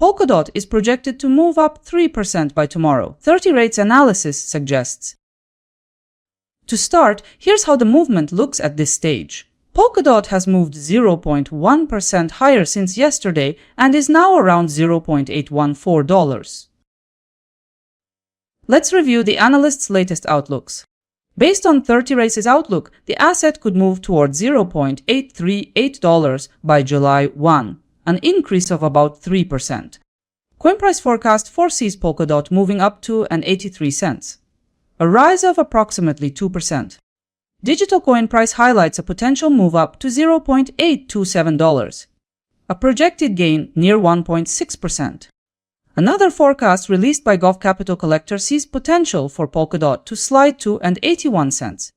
Polkadot is projected to move up 3% by tomorrow, 30 rates analysis suggests. To start, here's how the movement looks at this stage. Polkadot has moved 0.1% higher since yesterday and is now around $0.814. Let's review the analysts' latest outlooks. Based on 30 rates' outlook, the asset could move toward $0.838 by July 1, an increase of about 3%. CoinPrice forecast foresees Polkadot moving up to an 83 cents, a rise of approximately 2%. Digital coin price highlights a potential move up to $0.827, a projected gain near 1.6%. Another forecast released by Gov Capital Collector sees potential for Polkadot to slide to an 81 cents,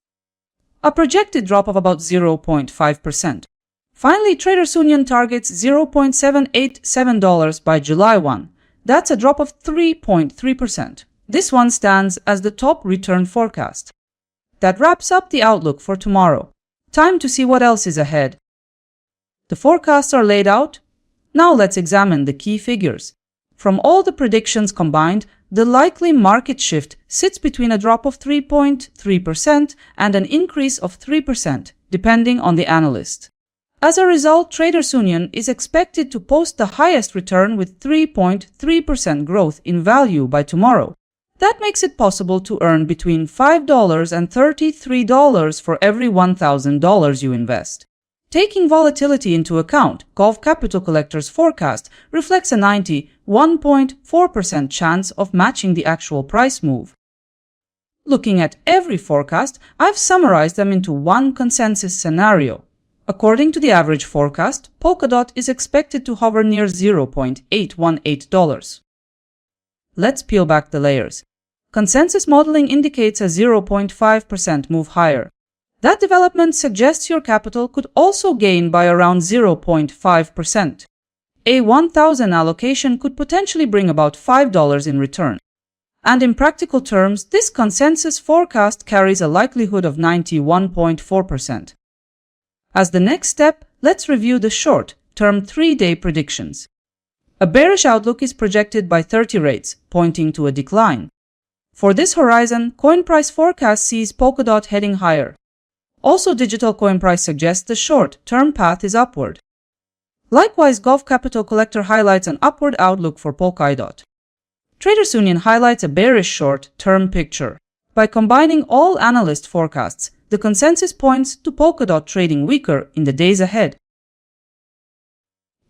a projected drop of about 0.5%. Finally, Traders Union targets $0.787 by July 1. That's a drop of 3.3%. This one stands as the top return forecast. That wraps up the outlook for tomorrow. Time to see what else is ahead. The forecasts are laid out. Now let's examine the key figures. From all the predictions combined, the likely market shift sits between a drop of 3.3% and an increase of 3%, depending on the analyst. As a result, Traders Union is expected to post the highest return with 3.3% growth in value by tomorrow. That makes it possible to earn between $5 and $33 for every $1,000 you invest. Taking volatility into account, Gov Capital Collector's forecast reflects a 91.4% chance of matching the actual price move. Looking at every forecast, I've summarized them into one consensus scenario. According to the average forecast, Polkadot is expected to hover near $0.818. Let's peel back the layers. Consensus modeling indicates a 0.5% move higher. That development suggests your capital could also gain by around 0.5%. A 1,000 allocation could potentially bring about $5 in return. And in practical terms, this consensus forecast carries a likelihood of 91.4%. As the next step, let's review the short-term 3-day predictions. A bearish outlook is projected by 30 rates, pointing to a decline. For this horizon, CoinPrice forecast sees Polkadot heading higher. Also, digital coin price suggests the short-term path is upward. Likewise, Gov Capital Collector highlights an upward outlook for Polkadot. Traders Union highlights a bearish short-term picture. By combining all analyst forecasts, the consensus points to Polkadot trading weaker in the days ahead.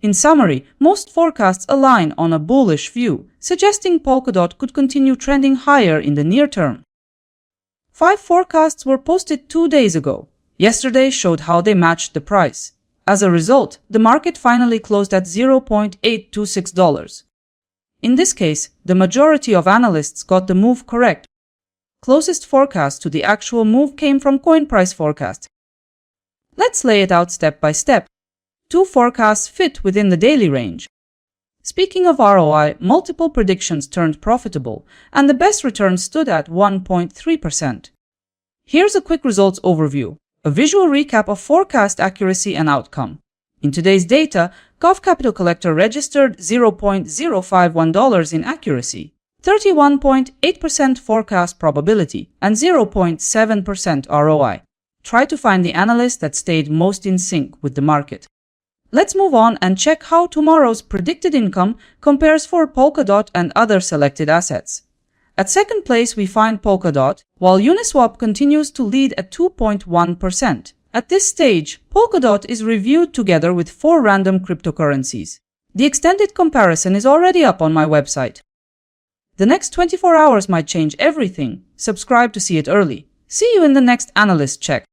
In summary, most forecasts align on a bullish view, suggesting Polkadot could continue trending higher in the near term. 5 forecasts were posted 2 days ago. Yesterday showed how they matched the price. As a result, the market finally closed at $0.826. In this case, the majority of analysts got the move correct. Closest forecast to the actual move came from CoinPrice forecast. Let's lay it out step by step. 2 forecasts fit within the daily range. Speaking of ROI, multiple predictions turned profitable, and the best return stood at 1.3%. Here's a quick results overview, a visual recap of forecast accuracy and outcome. In today's data, Gov Capital Collector registered $0.051 in accuracy, 31.8% forecast probability, and 0.7% ROI. Try to find the analyst that stayed most in sync with the market. Let's move on and check how tomorrow's predicted income compares for Polkadot and other selected assets. At second place, we find Polkadot, while Uniswap continues to lead at 2.1%. At this stage, Polkadot is reviewed together with 4 random cryptocurrencies. The extended comparison is already up on my website. The next 24 hours might change everything. Subscribe to see it early. See you in the next analyst check.